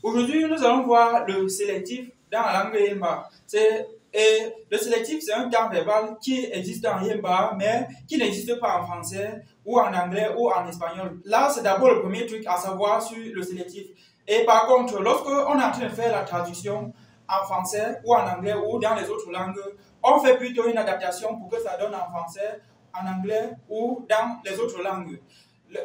Aujourd'hui, nous allons voir le sélectif dans la langue Yemba. Et le sélectif, c'est un temps verbal qui existe en Yemba, mais qui n'existe pas en français, ou en anglais, ou en espagnol. Là, c'est d'abord le premier truc à savoir sur le sélectif. Et par contre, lorsque on est en train de faire la traduction en français, ou en anglais, ou dans les autres langues, on fait plutôt une adaptation pour que ça donne en français, en anglais, ou dans les autres langues.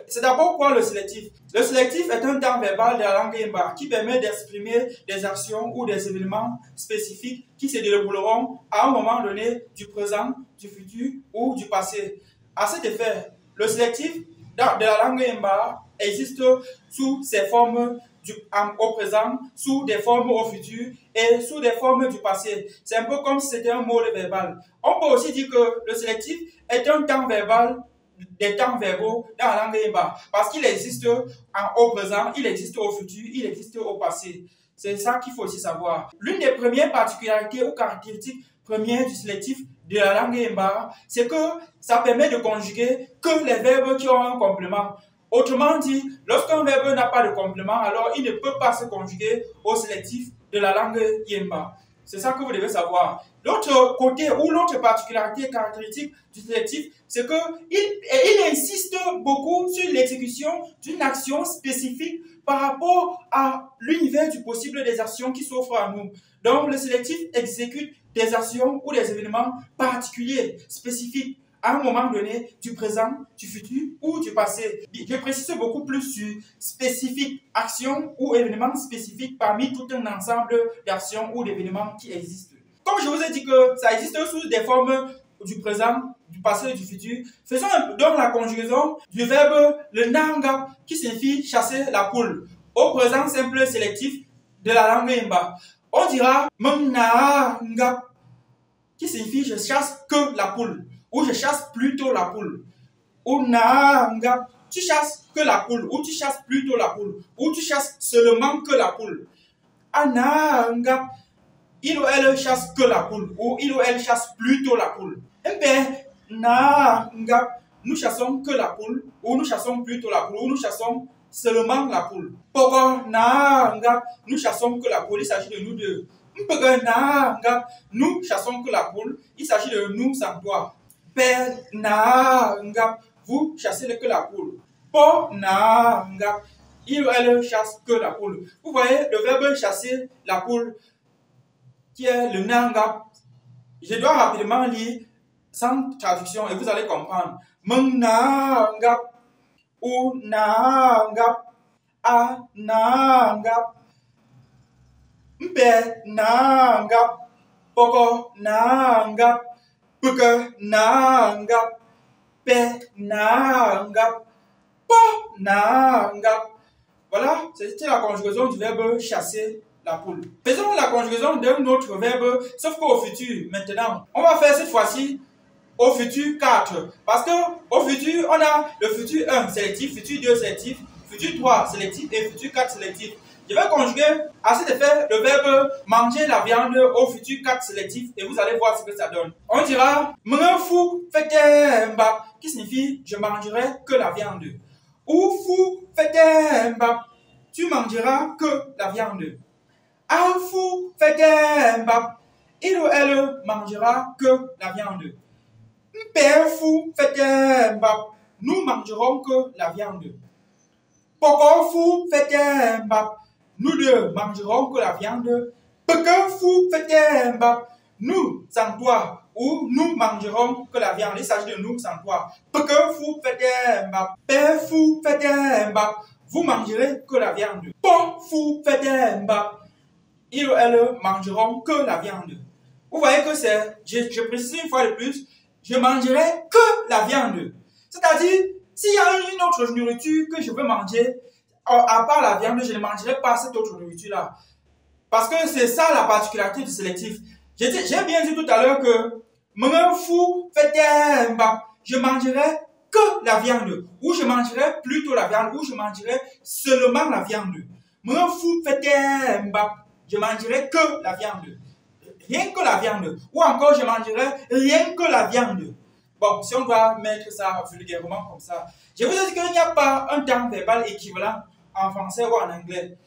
C'est d'abord quoi le sélectif? Le sélectif est un temps verbal de la langue Yemba qui permet d'exprimer des actions ou des événements spécifiques qui se dérouleront à un moment donné du présent, du futur ou du passé. À cet effet, le sélectif de la langue Yemba existe sous ses formes au présent, sous des formes au futur et sous des formes du passé. C'est un peu comme si c'était un mot verbal. On peut aussi dire que le sélectif est un temps verbal des temps verbaux dans la langue Yemba parce qu'il existe au présent, il existe au futur, il existe au passé. C'est ça qu'il faut aussi savoir. L'une des premières particularités ou caractéristiques premières du sélectif de la langue Yemba, c'est que ça permet de conjuguer que les verbes qui ont un complément. Autrement dit, lorsqu'un verbe n'a pas de complément, alors il ne peut pas se conjuguer au sélectif de la langue Yemba. C'est ça que vous devez savoir. L'autre côté ou l'autre particularité caractéristique du sélectif, c'est qu'il insiste beaucoup sur l'exécution d'une action spécifique par rapport à l'univers du possible des actions qui s'offrent à nous. Donc, le sélectif exécute des actions ou des événements particuliers, spécifiques, à un moment donné, du présent, du futur ou du passé. Je précise beaucoup plus sur spécifique, action ou événements spécifiques parmi tout un ensemble d'actions ou d'événements qui existent. Comme je vous ai dit que ça existe sous des formes du présent, du passé et du futur, faisons donc la conjugaison du verbe le nanga qui signifie chasser la poule. Au présent simple sélectif de la langue Yemba, on dira mnanga qui signifie je chasse que la poule ou je chasse plutôt la poule. Ou nanga, tu chasses que la poule ou tu chasses plutôt la poule ou tu chasses seulement que la poule. Ananga, il ou elle chasse que la poule ou il ou elle chasse plutôt la poule. Nous chassons que la poule ou nous chassons plutôt la poule ou nous chassons seulement la poule. Nous chassons que la poule, il s'agit de nous deux. Nous chassons que la poule, il s'agit de nous sans toi. Vous chassez que la poule. Il ou elle chasse que la poule. Vous voyez le verbe chasser la poule qui est le nanga. Je dois rapidement lire sans traduction et vous allez comprendre. Mnanga ou nanga a nanga mpe nanga poko nanga puke nanga pe nanga po nanga. Voilà, c'était la conjugaison du verbe chasser la poule. Faisons la conjugaison d'un autre verbe, sauf qu'au futur, maintenant. On va faire cette fois-ci au futur 4. Parce qu'au futur, on a le futur 1 sélectif, futur 2 sélectif, futur 3 sélectif et futur 4 sélectif. Je vais conjuguer à cet effet le verbe manger la viande au futur 4 sélectif et vous allez voir ce que ça donne. On dira m'enfou fetemba qui signifie je mangerai que la viande. Ou fou fetemba, tu mangeras que la viande. Afou fetemba, il ou elle mangera que la viande. Mperfou fetemba, nous mangerons que la viande. Pokofou fetemba, nous deux mangerons que la viande. Pekefou fetemba, nous sans toi ou nous mangerons que la viande. Il s'agit de nous sans toi. Pekefou fetemba, perfou fetemba, vous mangerez que la viande. Pofou fetemba, ils ou elles mangeront que la viande. Vous voyez que c'est, je précise une fois de plus, je mangerai que la viande. C'est-à-dire, s'il y a une autre nourriture que je veux manger, à part la viande, je ne mangerai pas cette autre nourriture-là. Parce que c'est ça la particularité du sélectif. J'ai bien dit tout à l'heure que je mangerai que la viande, ou je mangerai plutôt la viande, ou je mangerai seulement la viande. Je mangerai que la viande. Rien que la viande. Ou encore, je mangerai rien que la viande. Bon, si on doit mettre ça vulgairement comme ça, je vous ai dit qu'il n'y a pas un temps verbal équivalent en français ou en anglais.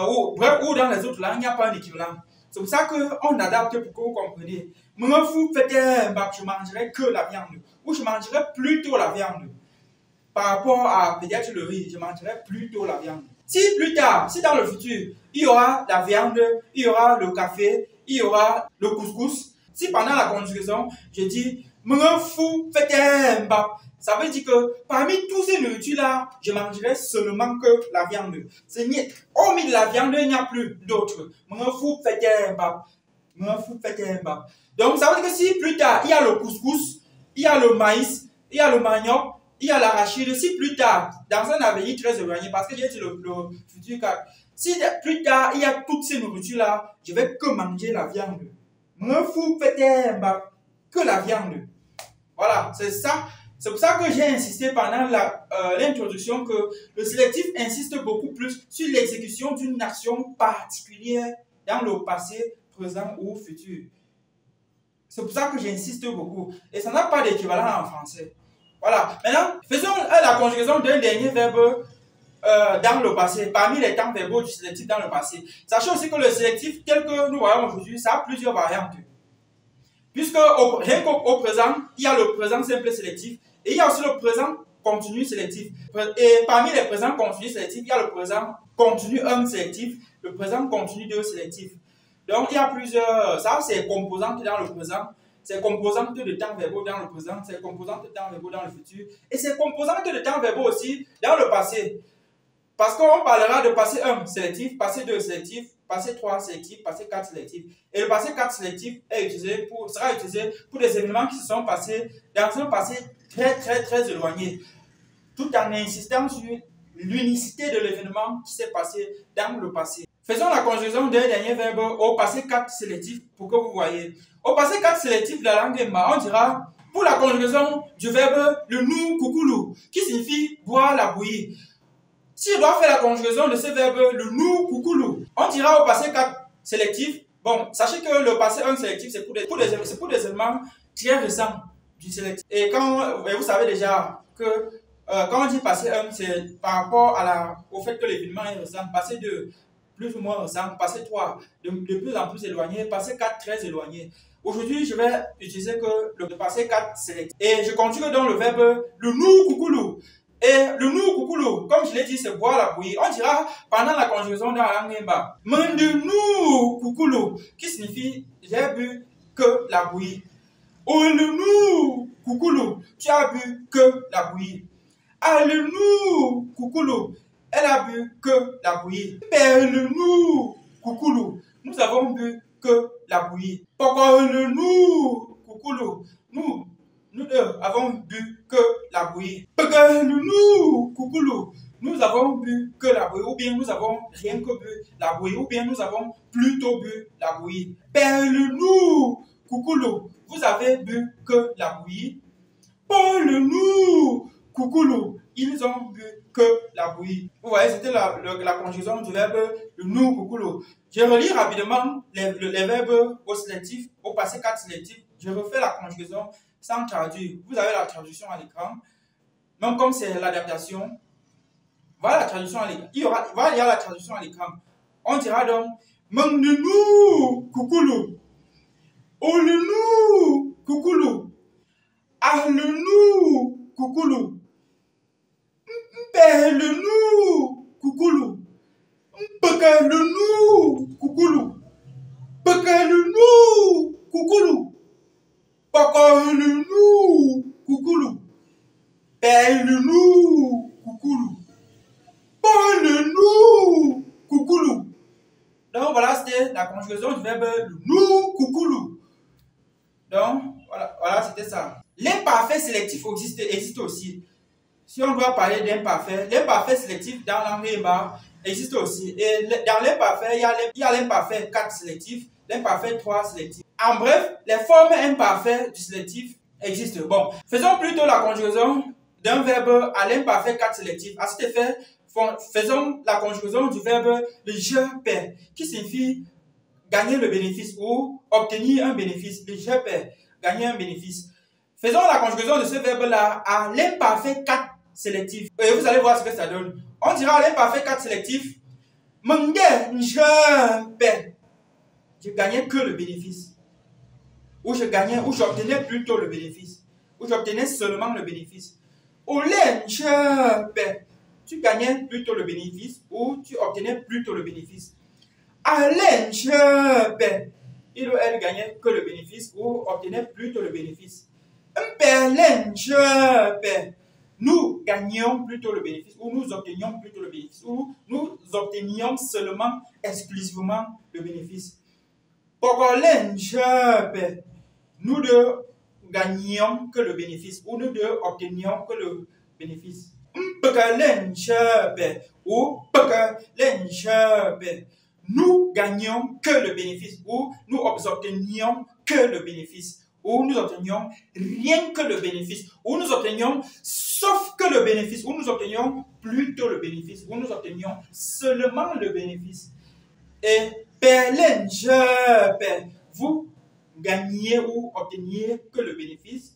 Ou dans les autres langues, il n'y a pas un équivalent. C'est pour ça qu'on adapte pour que vous compreniez. Moi, vous faites je mangerai que la viande. Ou je mangerai plutôt la viande. Par rapport à peut-être le riz, je mangerai plutôt la viande. Si plus tard, si dans le futur, il y aura la viande, il y aura le café, il y aura le couscous, si pendant la conjugaison, je dis, ça veut dire que parmi tous ces nourritures-là, je mangerai seulement que la viande. Hormis de la viande, il n'y a plus d'autres. Donc, ça veut dire que si plus tard, il y a le couscous, il y a le maïs, il y a le manioc, il y a l'arachide, si plus tard, dans un avenir très éloigné, parce que j'ai dit le futur cadre, si plus tard, il y a toutes ces nourritures-là, je vais que manger la viande. Que la viande. Voilà, c'est ça. C'est pour ça que j'ai insisté pendant l'introduction que le sélectif insiste beaucoup plus sur l'exécution d'une action particulière dans le passé, présent ou futur. C'est pour ça que j'insiste beaucoup. Et ça n'a pas d'équivalent en français. Voilà. Maintenant, faisons la conjugaison d'un dernier verbe dans le passé, parmi les temps verbaux du sélectif dans le passé. Sachez aussi que le sélectif, tel que nous voyons aujourd'hui, ça a plusieurs variantes. Puisque rien qu'au présent, il y a le présent simple sélectif et il y a aussi le présent continu sélectif. Et parmi les présents continus sélectifs, il y a le présent continu 1 sélectif, le présent continu 2 sélectif. Donc, il y a plusieurs, ça c'est composantes dans le présent, c'est composantes de temps verbaux dans le présent, c'est composantes de temps verbaux dans le futur, et c'est composantes de temps verbaux aussi dans le passé. Parce qu'on parlera de passé 1 sélectif, passé 2 sélectif, passé 3 sélectif, passé 4 sélectif. Et le passé 4 sélectif sera utilisé pour des événements qui se sont passés dans un passé très éloigné, tout en insistant sur l'unicité de l'événement qui s'est passé dans le passé. Faisons la conjugaison d'un dernier verbe au passé 4 sélectif pour que vous voyez. Au passé 4 sélectif de la langue Mba, on dira pour la conjugaison du verbe le nou koukoulou, qui signifie boire la bouillie. Si je dois faire la conjugaison de ce verbe le nou koukoulou, on dira au passé 4 sélectif. Bon, sachez que le passé 1 sélectif, c'est pour des éléments très récents du sélectif. Et vous savez déjà que quand on dit passé 1, c'est par rapport au fait que l'événement est récent. Passé 2, plus ou moins récent. Passé 3, de plus en plus éloigné. Passé 4, très éloigné. Aujourd'hui, je vais utiliser que le passé 4 sélectif. Et je conjugue donc le verbe le nou koukoulou. Et le nou koukoulou, comme je l'ai dit, c'est boire la bouillie. On dira pendant la conjugaison dans la langue Mba, mende nou koukoulou, qui signifie j'ai bu que la bouillie. Oh le nou koukoulou, tu as bu que la bouillie. Ah le nou koukoulou, elle a bu que la bouillie. Père le nou koukoulou, nous avons bu que la bouillie. Pourquoi le nou koukoulou, nous deux avons bu que la bouillie. Nous, koukoulou, nous avons bu que la bouillie, ou bien nous avons rien que bu la bouillie, ou bien nous avons plutôt bu la bouillie. Nous, koukoulou, vous avez bu que la bouillie. Nous, koukoulou, ils ont bu que la bouillie. Vous voyez, c'était la conjugaison du verbe le nou koukoulou. Je relis rapidement les verbes au sélectif, au passé 4 sélectif. Je refais la conjugaison sans traduire. Vous avez la traduction à l'écran. Même comme c'est l'adaptation, voilà la traduction à l'écran. Il y a la traduction à l'écran. On dira donc Mangnenou koukoulou. Olenou koukoulou. Ahlenou koukoulou. Mpelenou koukoulou. Mpekelenou koukoulou. Pekelenou koukoulou. Pakalenou koukoulou. Pelenou koukoulou. Pelenou koukoulou. Donc voilà, c'était la conjugaison du verbe nou koukoulou. Donc voilà c'était ça. L'imparfait sélectif existe aussi. Si on doit parler d'imparfait, l'imparfait sélectif dans la langue Mba existe aussi. Et dans l'imparfait, il y a l'imparfait 4 sélectif, l'imparfait 3 sélectif. En bref, les formes imparfaites du sélectif existent. Bon, faisons plutôt la conjugaison d'un verbe à l'imparfait 4 sélectif. À cet effet, faisons la conjugaison du verbe le je paie, qui signifie gagner le bénéfice ou obtenir un bénéfice. Le je paie, gagner un bénéfice. Faisons la conjugaison de ce verbe-là à l'imparfait 4 sélectif. Et vous allez voir ce que ça donne. On dira à l'imparfait 4 sélectif. Je gagnais que le bénéfice. Ou je gagnais, ou j'obtenais plutôt le bénéfice. Ou j'obtenais seulement le bénéfice. Tu gagnais plutôt le bénéfice ou tu obtenais plutôt le bénéfice. Il ou elle gagnait que le bénéfice ou obtenait plutôt le bénéfice. Nous gagnions plutôt le bénéfice ou nous obtenions plutôt le bénéfice ou nous obtenions seulement, exclusivement le bénéfice. Nous deux gagnions que le bénéfice ou nous deux obtenions que le bénéfice. Nous gagnions que le bénéfice ou nous obtenions que le bénéfice ou nous obtenions rien que le bénéfice ou nous obtenions sauf que le bénéfice ou nous obtenions plutôt le bénéfice ou nous obtenions seulement le bénéfice. Et vous gagnez ou obteniez que le bénéfice.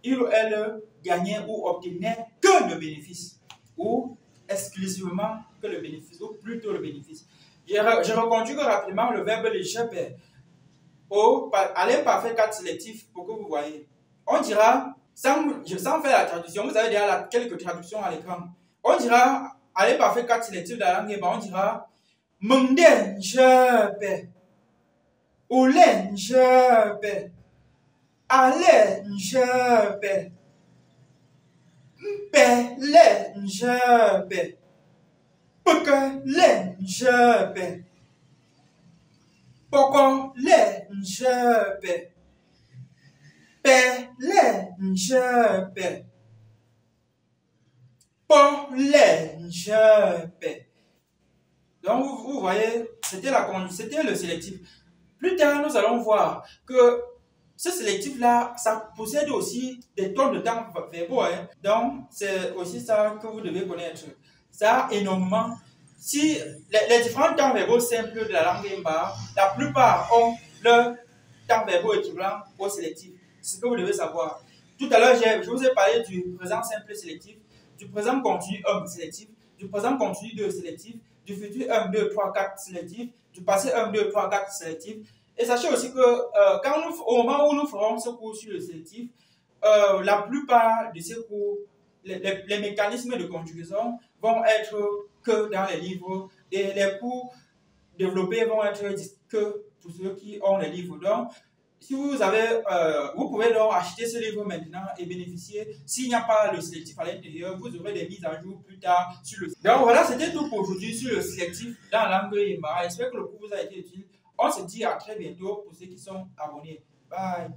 Il ou elle gagnait ou obtenait que le bénéfice ou exclusivement que le bénéfice ou plutôt le bénéfice. Je reconduis rapidement le verbe léger à l'imparfait 4 sélectif pour que vous voyez. On dira, sans faire la traduction, vous avez déjà quelques traductions à l'écran. On dira à l'imparfait 4 sélectif de la langue, on dira donc vous voyez, c'était le sélectif. Plus tard, nous allons voir que ce sélectif-là, ça possède aussi des tonnes de temps verbaux. Donc, c'est aussi ça que vous devez connaître. Ça, énormément. Si les différents temps verbaux simples de la langue Yemba, la plupart ont leur temps verbaux équivalent au sélectif. C'est ce que vous devez savoir. Tout à l'heure, je vous ai parlé du présent simple sélectif, du présent continu 1 sélectif, du présent continu 2 sélectif, du futur 1, 2, 3, 4 sélectif, du passé 1, 2, 3, 4 sélectif. Et sachez aussi que au moment où nous ferons ce cours sur le sélectif, la plupart de ces cours, les mécanismes de conjugaison vont être que dans les livres et les cours développés vont être que pour ceux qui ont les livres. Donc, si vous pouvez donc acheter ce livre maintenant et bénéficier. S'il n'y a pas le sélectif à l'intérieur, vous aurez des mises à jour plus tard sur le sélectif. Donc voilà, c'était tout pour aujourd'hui sur le sélectif dans la langue Yemba. J'espère que le cours vous a été utile. On se dit à très bientôt pour ceux qui sont abonnés. Bye.